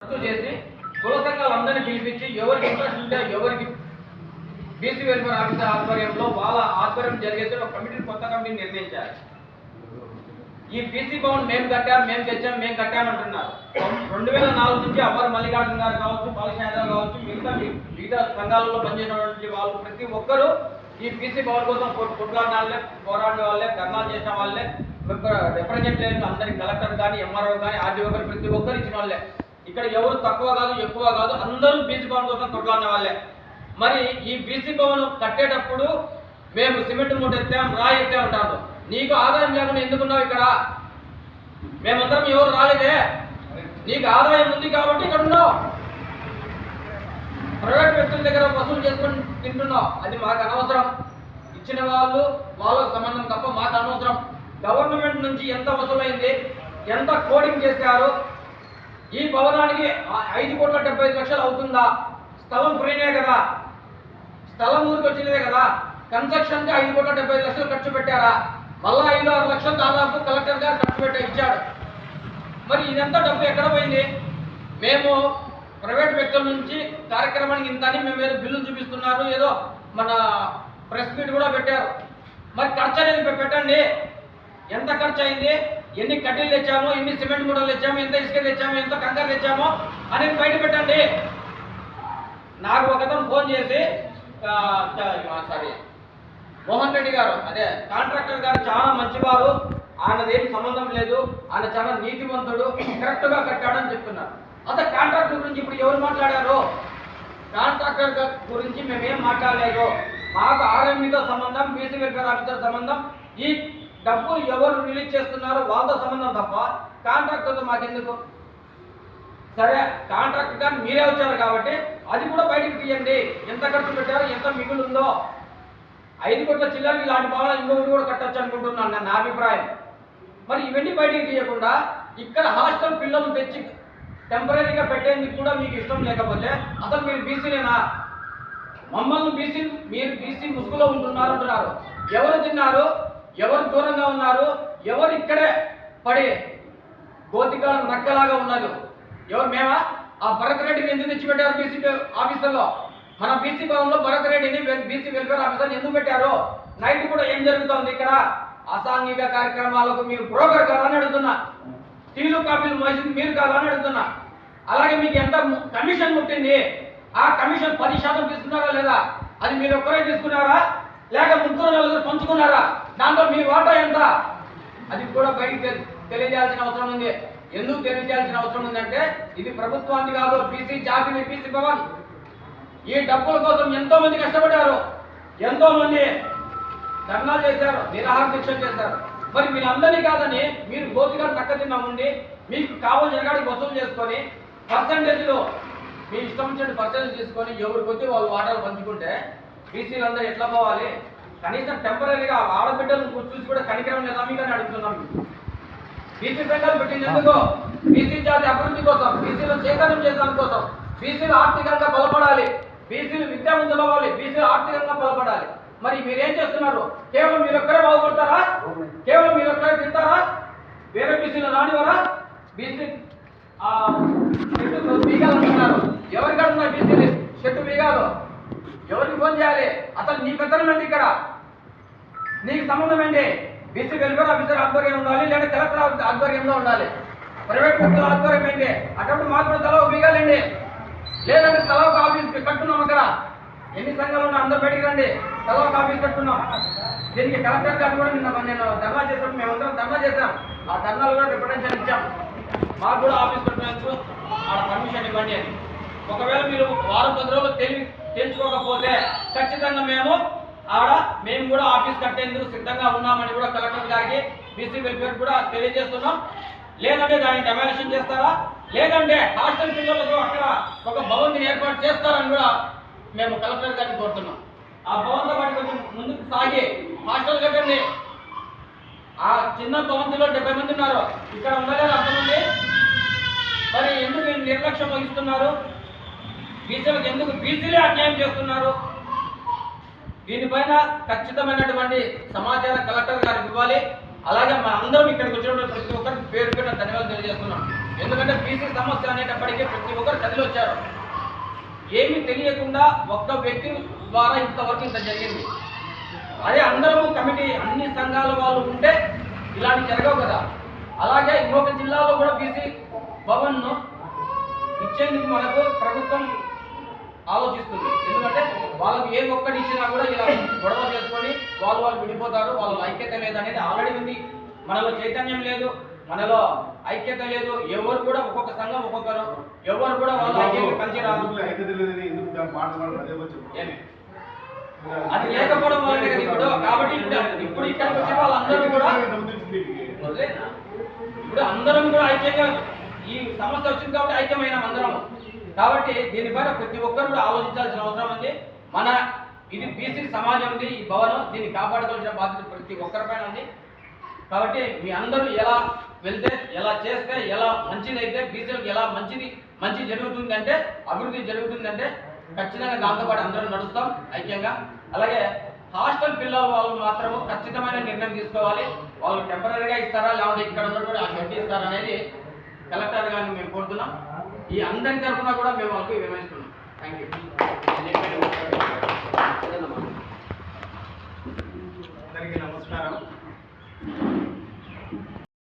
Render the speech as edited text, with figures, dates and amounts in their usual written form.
రద్దు చేసి కుల సంఘాలందరినీ పిలిపించి ఎవరికి ఇంట్రెస్ట్ ఉంటే ఎవరికి బీసీ వెల్ఫేర్ ఆఫీసర్ ఆధ్వర్యంలో వాళ్ళ ఆధ్వర్యం జరిగేది ఒక కొత్త కమిటీని నిర్ణయించారు. ఈ బీసీ భవన్ మేము కట్టాం, మేము తెచ్చాం, మేము కట్టామంటున్నారు. 2004 నుంచి అమర్ మల్లికార్జున గారు కావచ్చు, బాలచంద్ర కావచ్చు, మిగతా సంఘాలలో పనిచేసినటువంటి వాళ్ళు ప్రతి ఒక్కరూ ఈ బీసీ భవన్ కోసం కొట్లాడిన వాళ్ళే, పోరాడిన వాళ్ళే, ధర్నాలు చేసిన వాళ్ళే, రిప్రజెంటేటివ్ అందరికి కలెక్టర్ కానీ, ఎంఆర్ఓ కానీ, ఆర్డీఓ కానీ ప్రతి ఒక్కరు ఇచ్చిన వాళ్ళే. ఇక్కడ ఎవరు తక్కువ కాదు, ఎక్కువ కాదు, అందరూ బీసీ భవన్ కోసం కొట్లాడిన వాళ్ళే. మరి ఈ బీసీ భవన్ కట్టేటప్పుడు మేము సిమెంట్ మూట ఎత్తాం, రాయి ఎత్తాం అంటారు. నీకు ఆదాయం లేకుండా ఎందుకున్నావు ఇక్కడ? మేమందరం ఎవరు రాలేదే, నీకు ఆదాయం ఉంది కాబట్టి ఇక్కడ ఉన్నావు. ప్రైవేట్ వ్యక్తుల దగ్గర వసూలు చేసుకొని తింటున్నావు, అది మాకు అనవసరం. ఇచ్చిన వాళ్ళు వాళ్ళకు సంబంధం తప్ప మాకు అనవసరం. గవర్నమెంట్ నుంచి ఎంత వసూలైంది, ఎంత కోడింగ్ చేశారు? ఈ భవనానికి 5,75,00,000 అవుతుందా? స్థలం ఫ్రీనే కదా, స్థలం ఊరికి వచ్చినదే కదా. కన్స్ట్రక్షన్కి 5,75,00,000 ఖర్చు పెట్టారా? మళ్ళా 5-6 లక్షలు దాదాపు కలెక్టర్ గారు ఖర్చు ఇచ్చాడు. మరి ఇదంతా డబ్బు ఎక్కడ పోయింది? మేము ప్రైవేట్ వ్యక్తుల నుంచి కార్యక్రమానికి ఇంత అని మేము ఏదో బిల్లులు చూపిస్తున్నారు, ఏదో మన ప్రెస్ మీట్ కూడా పెట్టారు. మరి ఖర్చు అనేది పెట్టండి. ఎంత ఖర్చు అయింది, ఎన్ని కడ్డీలు తెచ్చామో, ఎన్ని సిమెంట్ మూటలు తెచ్చామో, ఎంత ఇసుక తెచ్చామో, ఎంత కంకర తెచ్చామో అనేది బయట పెట్టండి. నాకు ఒకతను ఫోన్ చేసి సారీ మోహన్ రెడ్డి గారు, అదే కాంట్రాక్టర్ గారు చాలా మంచివారు, ఆయనదేం సంబంధం లేదు, ఆయన చాలా నీతివంతుడు, కరెక్ట్గా కట్టాడని చెప్తున్నారు. అసలు కాంట్రాక్టర్ గురించి ఇప్పుడు ఎవరు మాట్లాడారు? కాంట్రాక్టర్ గురించి మేమేం మాట్లాడలేదు. మాకు ఆర్ఎంఈతో సంబంధం, బీసీ వెల్ఫేర్ ఆఫీసర్ సంబంధం, ఈ డబ్బు ఎవరు రిలీజ్ చేస్తున్నారో వాళ్ళతో సంబంధం తప్ప కాంట్రాక్టర్తో మాకెందుకు? సరే, కాంట్రాక్టర్ కానీ మీరే వచ్చారు కాబట్టి అది కూడా బయటకు తీయండి. ఎంత ఖర్చు పెట్టారో, ఎంత మిగులు ఉందో. 5 కోట్ల చిల్లరకి ఇలాంటి భవనాలు ఇంకొకటి కూడా కట్టొచ్చు అనుకుంటున్నాను నా అభిప్రాయం. మరి ఇవన్నీ బయటికి తీయకుండా ఇక్కడ హాస్టల్ పిల్లలు తెచ్చి టెంపరీగా పెట్టేందుకు కూడా మీకు ఇష్టం లేకపోతే అసలు మీరు బీసీలేనా? మమ్మల్ని మీరు బీసీ ముసుగులో ఉంటున్నారు అంటున్నారు. ఎవరు తిన్నారు, ఎవరు దూరంగా ఉన్నారు, ఎవరు ఇక్కడే పడి గోతికాల నక్కలాగా ఉన్నారు? ఎవరు? మేమా? ఆ భరత్ రెడ్డిని ఎందుకు తెచ్చిపెట్టారు బీసీ ఆఫీసర్లో? మన బీసీ భవన్లో భరత్ రెడ్డిని బీసీ వెల్ఫేర్ ఆఫీసర్ని ఎందుకు పెట్టారు? నైట్ కూడా ఏం జరుగుతోంది ఇక్కడ? అసాంఘిక కార్యక్రమాలకు మీరు బ్రోకర్ కాదని అడుగుతున్నా, టీలు కాపీలు మోసింది మీరు కాదని అడుగుతున్నా. అలాగే మీకు ఎంత కమిషన్ ముట్టింది? ఆ కమిషన్ 10% తీసుకున్నారా లేదా? అది మీరు ఒక్కరే తీసుకున్నారా, లేక 3-4 పంచుకున్నారా? దాంట్లో మీ వాటా ఎంత? అది కూడా బయటికి తెలియజేయాల్సిన అవసరం ఉంది. ఎందుకు తెలియజేయాల్సిన అవసరం ఉందంటే ఇది ప్రభుత్వాన్ని కాదు, బీసీ జాతిని, బీసీ భవన్. ఈ డబ్బుల కోసం ఎంతో మంది కష్టపడ్డారు, ఎంతో మంది ధర్నా చేశారు, నిరాహార దీక్ష చేశారు. మరి వీళ్ళందరినీ కాదని మీరు గోతిగా తక్కతిన్నా ఉండి మీకు కావాల్సిన కాడికి వసూలు చేసుకొని పర్సంటేజ్లో మీ ఇష్టం వచ్చిన పర్సంటేజ్ తీసుకొని ఎవరికి వచ్చి వాళ్ళు వాటాలు పంచుకుంటే బీసీలందరూ ఎట్లా పోవాలి? కనీసం టెంపరీగా ఆడబిడ్డలను చూసి కూడా కనికరం లేదా మీకు అని అడుగుతున్నాం. బీసీ సంఘాలు పెట్టింది ఎందుకు? బీసీ జాతి అభివృద్ధి కోసం, బీసీలను చైతన్యం చేయడం కోసం, బీసీలు ఆర్థికంగా బలపడాలి, బీసీలు విద్యావంతులు అవ్వాలి, బీసీలు ఆర్థికంగా బలపడాలి. మరి మీరేం చేస్తున్నారు? కేవలం మీరు ఒక్కరే బాగుపడతారా? కేవలం మీరు ఒక్కరే తింటారా? వేరే బీసీలు రానివారా? బీసీ చెట్టు బీగాలు అంటున్నారు. ఎవరికి అంటున్నారు బీసీలు చెట్టు బీగాలు? ఎవరికి ఫోన్ చేయాలి? అసలు నీ పెత్తనం ఏంటి ఇక్కడ? నీకు సంబంధం ఏంటి? బీసీ వెల్ఫేర్ ఆఫీసర్ ఆధ్వర్యం ఉండాలి, లేదా కలెక్టర్ ఆధ్వర్యంలో ఉండాలి. ప్రైవేట్ వ్యక్తుల ఆధ్వర్యం ఏంటి? అటువంటి మాకు కూడా తల బీగాలండి, లేదంటే తల ఒక ఆఫీస్ కట్టున్నాం. అక్కడ ఎన్ని సంఘాలు ఉన్నా అందరూ బయటికి రండి, తల ఒక ఆఫీస్ కట్టున్నాం. దీనికి కలెక్టర్ గారు కూడా నేను ధర్నా చేసాం, మేమందరం ధర్నా చేశాం. ఆ ధర్నాలు కూడా రిప్రజెంటేషన్ ఇచ్చాం. మాకు కూడా ఆఫీస్ కట్టడానికి ఆడ పర్మిషన్ ఇవ్వండి అని. ఒకవేళ మీరు వారం 10 రోజులు తెలుసుకోకపోతే ఖచ్చితంగా మేము కూడా ఆఫీస్ కట్టేందుకు సిద్ధంగా ఉన్నామని కూడా కలెక్టర్ గారికి, బీసీ వెల్ఫేర్ కూడా తెలియజేస్తున్నాం. లేదంటే దాన్ని డెమాలిషన్ చేస్తారా, లేదంటే హాస్టల్ పిల్లలకు అక్కడ ఒక భవన్ని ఏర్పాటు చేస్తారని కూడా మేము కలెక్టర్ గారిని కోరుతున్నాం. ఆ భవన్తో పాటు కొంచెం ముందుకు సాగి హాస్టల్ కట్టండి. ఆ చిన్న భవంతిలో 70 మంది ఉన్నారు, ఇక్కడ ఉండలేదు అంతమంది. మరి ఎందుకు నిర్లక్ష్యం వహిస్తున్నారు? బీసీలకు ఎందుకు బీసీలే అన్యాయం చేస్తున్నారు? దీనిపైన ఖచ్చితమైనటువంటి సమాచారం కలెక్టర్ గారికి ఇవ్వాలి. అలాగే మన అందరం ఇక్కడికి వచ్చినప్పుడు ప్రతి ఒక్కరికి పేరు ధన్యవాదాలు తెలియజేస్తున్నాం. ఎందుకంటే బీసీ సమస్య అనేటప్పటికీ ప్రతి ఒక్కరు కదిలి వచ్చారు. ఏమీ తెలియకుండా ఒక్క వ్యక్తి ద్వారా ఇంతవరకు ఇంత జరిగింది. అదే అందరూ కమిటీ అన్ని సంఘాల వాళ్ళు ఉంటే ఇలాంటి జరగవు కదా. అలాగే ఇంకొక జిల్లాలో కూడా బీసీ భవన్ను ఇచ్చేందుకు మనకు ప్రభుత్వం ఆలోచిస్తుంది. ఎందుకంటే వాళ్ళకి ఏ ఒక్కటి ఇచ్చినా కూడా ఇలా గొడవ చేసుకొని వాళ్ళు విడిపోతారు. వాళ్ళ ఐక్యత లేదనేది ఆల్రెడీ ఉంది. మనలో చైతన్యం లేదు, మనలో ఐక్యత లేదు. ఎవరు కూడా ఒక్కొక్క సంఘం ఒక్కొక్కరు, ఎవరు కూడా వాళ్ళ ఐక్యత కలిసి రాదు. అది లేకపోవడం వల్లనే కదా ఇప్పుడు. కాబట్టి ఇప్పుడు ఇక్కడికి వచ్చిన వాళ్ళందరూ కూడా ఇప్పుడు అందరం కూడా ఐక్యంగా ఈ సమస్య వచ్చింది కాబట్టి ఐక్యమైన అందరం. కాబట్టి దీనిపైన ప్రతి ఒక్కరు కూడా ఆలోచించాల్సిన అవసరం ఉంది. మన ఇది బీసీ సమాజం ఉంది, ఈ భవనం, దీన్ని కాపాడుకోవాల్సిన బాధ్యత ప్రతి ఒక్కరిపైన ఉంది. కాబట్టి మీ అందరూ ఎలా వెళ్తే, ఎలా చేస్తే, ఎలా మంచిదైతే బీసీలకు ఎలా మంచి జరుగుతుందంటే, అభివృద్ధి జరుగుతుందంటే ఖచ్చితంగా దాంతోపాటు అందరం నడుస్తాం ఐక్యంగా. అలాగే హాస్టల్ పిల్లల వాళ్ళు మాత్రము ఖచ్చితమైన నిర్ణయం తీసుకోవాలి. వాళ్ళు టెంపరీగా ఇస్తారా లేకపోతే ఇక్కడ ఉన్నటువంటి ఆ షెడ్ ఇస్తారా అనేది కలెక్టర్ గారిని మేము కోరుతున్నాం. ఈ అందరి తరఫున కూడా మేము వాళ్ళకి వివరిస్తున్నాం. Thank you.